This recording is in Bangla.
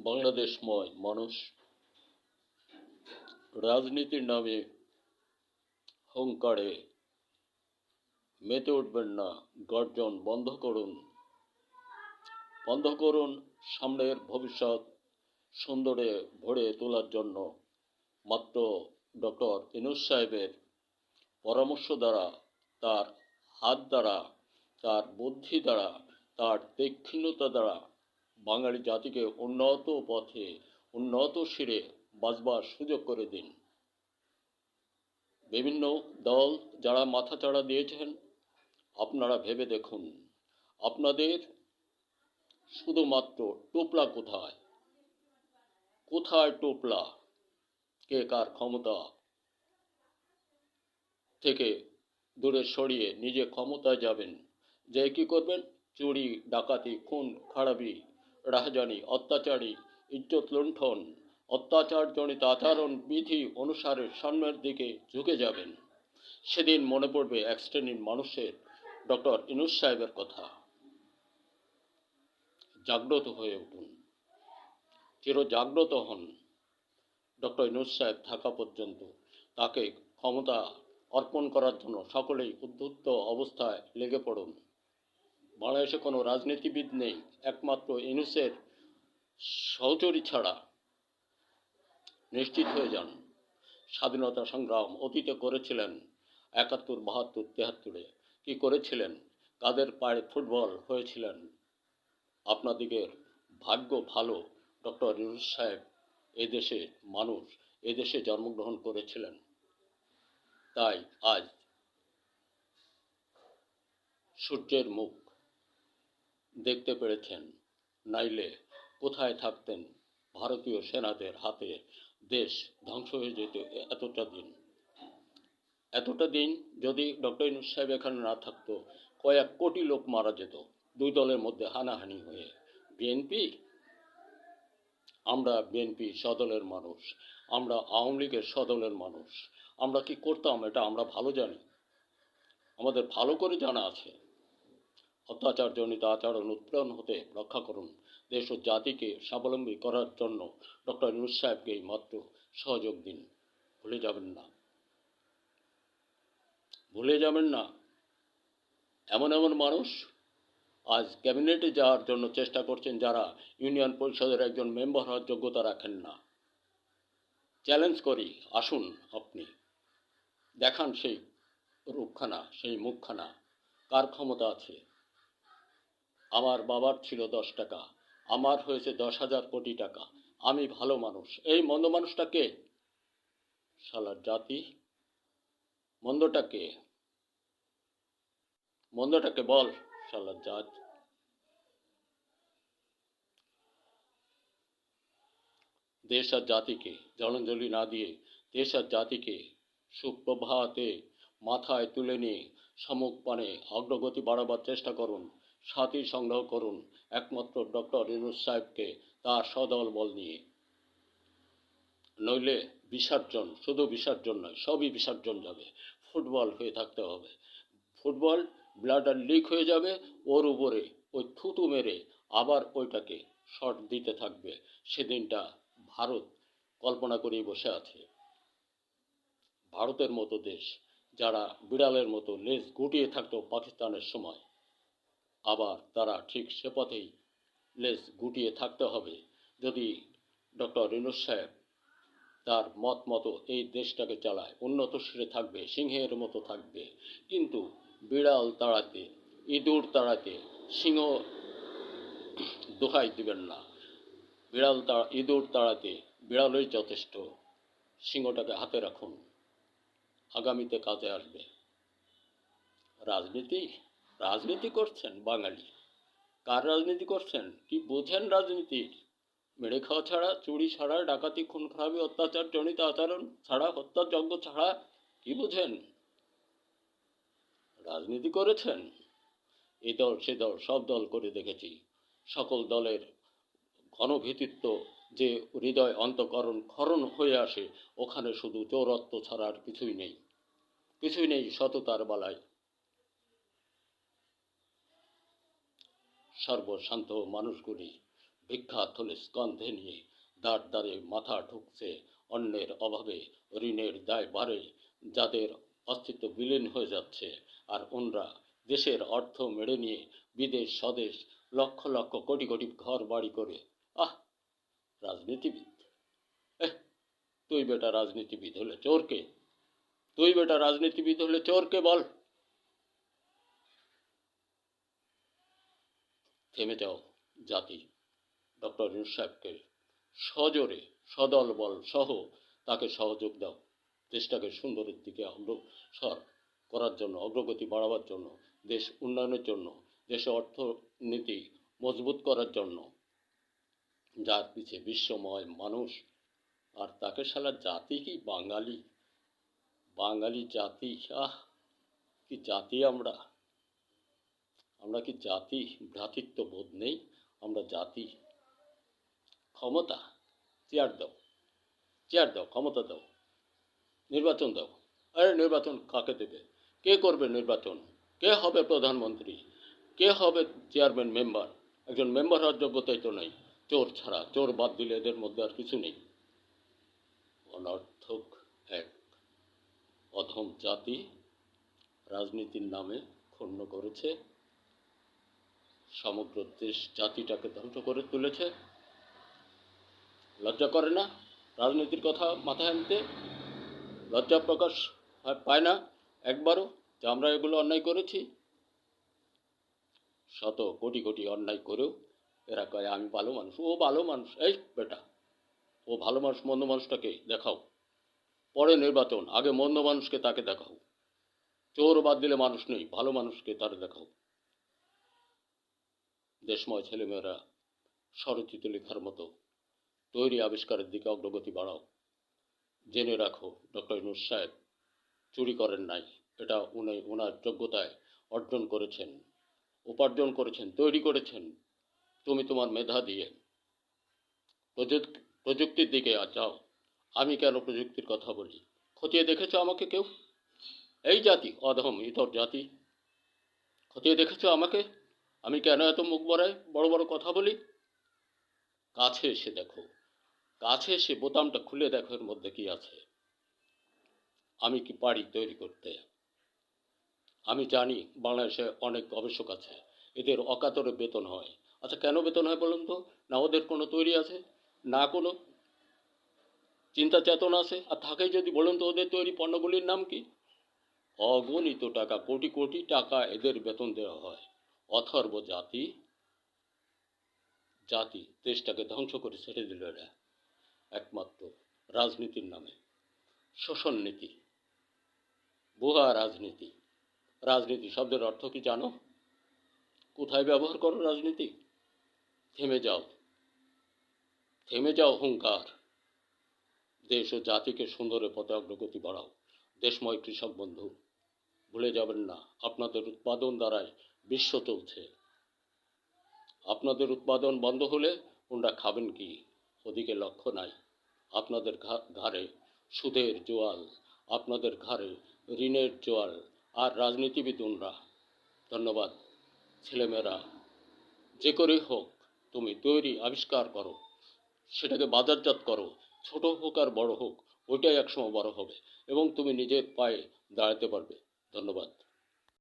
বাংলাদেশময় মানুষ রাজনীতির নামে হুঙ্কারে মেতে উঠবেন না। গর্জন বন্ধ করুন। সামনের ভবিষ্যৎ সুন্দরে ভরে তোলার জন্য মাত্র ডক্টর ইউনূস সাহেবের পরামর্শ দ্বারা, তার হাত দ্বারা, তার বুদ্ধি দ্বারা, তার তীক্ষ্ণতা দ্বারা বাঙালি জাতিকে উন্নত পথে, উন্নত শিরে বাঁচবার সুযোগ করে দিন। বিভিন্ন দল যারা মাথাচাড়া দিয়েছেন, আপনারা ভেবে দেখুন আপনাদের শুধুমাত্র টোপলা কোথায়, কোথায় টোপলা, কে কার ক্ষমতা থেকে দূরে সরিয়ে নিজে ক্ষমতায় যাবেন, যে কি করবেন? চুরি, ডাকাতি, খুন খারাপি, রাহাজানি, অত্যাচারী, ইজ্জত লুণ্ঠন, অত্যাচারজনিত আচরণ বিধি অনুসারে সামনের দিকে ঝুঁকে যাবেন। সেদিন মনে পড়বে এক শ্রেণীর মানুষের ডক্টর ইউনূস সাহেবের কথা। জাগ্রত হয়ে উঠুন, চিরজাগ্রত হন। ডক্টর ইউনূস সাহেব থাকা পর্যন্ত তাকে ক্ষমতা অর্পণ করার জন্য সকলেই উদ্যুক্ত অবস্থায় লেগে পড়ুন। বাংলাদেশে কোনো রাজনীতিবিদ নেই, একমাত্র ইউনূসের সহচরী ছাড়া। নিশ্চিত হয়ে যান। স্বাধীনতা সংগ্রাম অতীতে করেছিলেন ৭১, ৭২, ৭৩, কি করেছিলেন, কাদের পায়ে ফুটবল হয়েছিলেন। আপনাদিগের ভাগ্য ভালো, ডক্টর ইউনূস সাহেব এদেশের মানুষ, এদেশে জন্মগ্রহণ করেছিলেন, তাই আজ সূর্যের মুখ দেখতে পেরেছেন। নাইলে কোথায় থাকতেন? ভারতীয় সেনাদের হাতে দেশ ধ্বংস হয়ে যেত। এতটা দিন যদি ডক্টর ইউনূস সাহেব এখানে না থাকতো, কয়েক কোটি লোক মারা যেত দুই দলের মধ্যে হানাহানি হয়ে। বিএনপি, আমরা বিএনপি সদলের মানুষ, আমরা আওয়ামী লীগের সদলের মানুষ। আমরা কি করতাম এটা আমরা ভালো জানি, আমাদের ভালো করে জানা আছে। অত্যাচারজনিত আচরণ উৎপীড়ন হতে রক্ষা করুন। দেশ ও জাতিকে স্বাবলম্বী করার জন্য ডক্টর ইউনূস সাহেবকেই মাত্র সহযোগ দিন। ভুলে যাবেন না, ভুলে যাবেন না। এমন এমন মানুষ আজ ক্যাবিনেটে যাওয়ার জন্য চেষ্টা করছেন, যারা ইউনিয়ন পরিষদের একজন মেম্বার হওয়ার যোগ্যতা রাখেন না। চ্যালেঞ্জ করি, আসুন আপনি দেখান সেই রূপখানা, সেই মুখখানা, কার ক্ষমতা আছে। আমার বাবার ছিল 10 টাকা, আমার হয়েছে 10,000 কোটি টাকা, আমি ভালো মানুষ। এই মন্দ মানুষটা কে? শালার জাতি, মন্দটাকে, মন্দটাকে বল, শালার জাত। দেশ আর জাতিকে জলাঞ্জলি না দিয়ে, দেশ আর জাতিকে সুপ্রভাতে মাথায় তুলে নিয়ে সম্মুখ পানে অগ্রগতি বাড়াবার চেষ্টা করুন। সাথী সংগ্রহ করুন একমাত্র ডক্টর ইউনূস সাহেবকে, তার সদল বল নিয়ে। নইলে বিসর্জন, শুধু বিসর্জন নয়, সবই বিসর্জন যাবে। ফুটবল হয়ে থাকতে হবে। ফুটবল ব্লাডার লিক হয়ে যাবে, ওর উপরে ওই থুতু মেরে আবার ওইটাকে শট দিতে থাকবে। সেদিনটা ভারত কল্পনা করেই বসে আছে। ভারতের মতো দেশ, যারা বিড়ালের মতো লেজ গুটিয়ে থাকতো পাকিস্তানের সময়, আবার তারা ঠিক সে পথেই লেজ গুটিয়ে থাকতে হবে যদি ডক্টর ইউনূস সাহেব তার মত মতো এই দেশটাকে চালায়। উন্নত শিরে থাকবে, সিংহের মতো থাকবে, কিন্তু বিড়াল তাড়াতে, ইঁদুর তাড়াতে সিংহ দোহাই দিবেন না। ইঁদুর তাড়াতে বিড়ালই যথেষ্ট। সিংহটাকে হাতে রাখুন, আগামীতে কাজে আসবে। রাজনীতি, রাজনীতি করছেন বাঙালি, কার রাজনীতি করছেন? কি বোঝেন রাজনীতির? মেরে খাওয়া ছাড়া, চুরি ছাড়া, ডাকাতি, খুন খারাপি, অত্যাচার জনিত আচরণ ছাড়া, হত্যাযজ্ঞ ছাড়া কি বোঝেন? রাজনীতি করেছেন এ দল সে দল, সব দল করে দেখেছি। সকল দলের ঘনভীতিত্ব যে হৃদয় অন্তঃকরণ ক্ষরণ হয়ে আসে, ওখানে শুধু চৌরত্ব ছাড়ার কিছুই নেই, কিছুই নেই সততার বেলায়। সর্বশান্ত মানুষগুলি ভিক্ষা থলে স্কন্ধে নিয়ে দাঁড় দাঁড়ে মাথা ঠুকছে, অন্যের অভাবে ঋণের দায় বাড়ে, যাদের অস্তিত্ব বিলীন হয়ে যাচ্ছে, আর ওনরা দেশের অর্থ মেরে নিয়ে বিদেশ স্বদেশ লক্ষ লক্ষ কোটি কোটি ঘর বাড়ি করে। আহ, রাজনীতিবিদ! এহ, তুই বেটা রাজনীতিবিদ হলে চোরকে, তুই বেটা রাজনীতিবিদ হলে চোরকে বল। থেমে যাও জাতি। ডক্টর ইউনূস সাহেবকে সজোরে সদল বল সহ তাকে সহযোগ দাও, দেশটাকে সুন্দরের দিকে অগ্রসর করার জন্য, অগ্রগতি বাড়াবার জন্য, দেশ উন্নয়নের জন্য, দেশে অর্থনীতি মজবুত করার জন্য, যার পিছে বিশ্বময় মানুষ। আর তাকে শালা জাতি কি বাঙালি, বাঙালি জাতি! আহ, কি জাতি আমরা! আমরা কি জাতি? ভ্রাতৃত্ব বোধ নেই? আমরা জাতি? ক্ষমতা, চেয়ার দাও, চেয়ার দাও, ক্ষমতা দাও, নির্বাচন দাও। আরে নির্বাচন কাকে দেবে? কে করবে নির্বাচন? কে হবে প্রধানমন্ত্রী? কে হবে চেয়ারম্যান মেম্বার? একজন মেম্বার হওয়ার যোগ্যতাই তো নেই। চোর ছাড়া, চোর বাদ দিলে এদের মধ্যে আর কিছু নেই। অনর্থক এক অধম জাতি রাজনীতির নামে ক্ষুণ্ণ করেছে, সমগ্র দেশ জাতিটাকে ধ্বংস করে তুলেছে। লজ্জা করে না রাজনীতির কথা মাথায় আনতে? লজ্জা প্রকাশ পায় না একবারও যে আমরা এগুলো অন্যায় করেছি? শত কোটি কোটি অন্যায় করেও এরা কয় আমি ভালো মানুষ, ও ভালো মানুষ। এই বেটা, ও ভালো মানুষ মন্দ মানুষটাকে দেখাও, পরে নির্বাচন, আগে মন্দ মানুষকে তাকে দেখাও। চোর বাদ দিলে মানুষ নেই, ভালো মানুষকে তার দেখাও। দেশময় ছেলেমেয়েরা স্বরচিত লেখার মতো তৈরি আবিষ্কারের দিকে অগ্রগতি বাড়াও। জেনে রাখো, ডক্টর ইউনূস সাহেব চুরি করেন নাই, এটা উনি ওনার যোগ্যতায় অর্জন করেছেন, উপার্জন করেছেন, তৈরি করেছেন। তুমি তোমার মেধা দিয়ে প্রযুক্তির দিকে যাও। আমি কেন প্রযুক্তির কথা বলি? খতিয়ে দেখেছো আমাকে কেউ? এই জাতি, অধম ইতর জাতি, খতিয়ে দেখেছো আমাকে? আমি কেন এত মুখ বড়াই, বড় বড় কথা বলি? কাছে এসে দেখো, কাছে এসে বোতামটা খুলে দেখো এর মধ্যে কি আছে। আমি কি পারি তৈরি করতে? আমি জানি বাংলাদেশে অনেক গবেষক আছে, এদের অকাতরে বেতন হয়। আচ্ছা, কেন বেতন হয় বলুন তো? না ওদের কোনো তৈরি আছে, না কোনো চিন্তা চেতনা আছে? আর থাকে যদি বলুন তো ওদের তৈরি পণ্যগুলির নাম কি? অগণিত টাকা, কোটি কোটি টাকা এদের বেতন দেওয়া হয়। অথর্ব জাতি, জাতি দেশটাকে ধ্বংস করে ছেড়ে দিল এরা একমাত্র রাজনীতির নামে। শোষণ নীতি, ভুয়া রাজনীতি। রাজনীতি শব্দের অর্থ কি জানো? কোথায় ব্যবহার করো রাজনীতি? থেমে যাও, থেমে যাও হুঙ্কার। দেশ ও জাতিকে সুন্দরের পথে অগ্রগতি বাড়াও। দেশময় কৃষক বন্ধু, ভুলে যাবেন না আপনাদের উৎপাদন দ্বারাই বিশ্ব চলছে। আপনাদের উৎপাদন বন্ধ হলে ওনারা খাবেন কি? ওদিকে লক্ষ্য নাই। আপনাদের ঘাড়ে সুদের জোয়াল, আপনাদের ঘাড়ে ঋণের জোয়াল, আর রাজনীতিবিদ ওনরা। ধন্যবাদ। ছেলেমেয়েরা যে করেই হোক, তুমি তৈরি আবিষ্কার করো, সেটাকে বাজারজাত করো, ছোট হোক আর বড় হোক, ওইটাই একসময় বড় হবে এবং তুমি নিজের পায়ে দাঁড়াতে পারবে। ধন্যবাদ।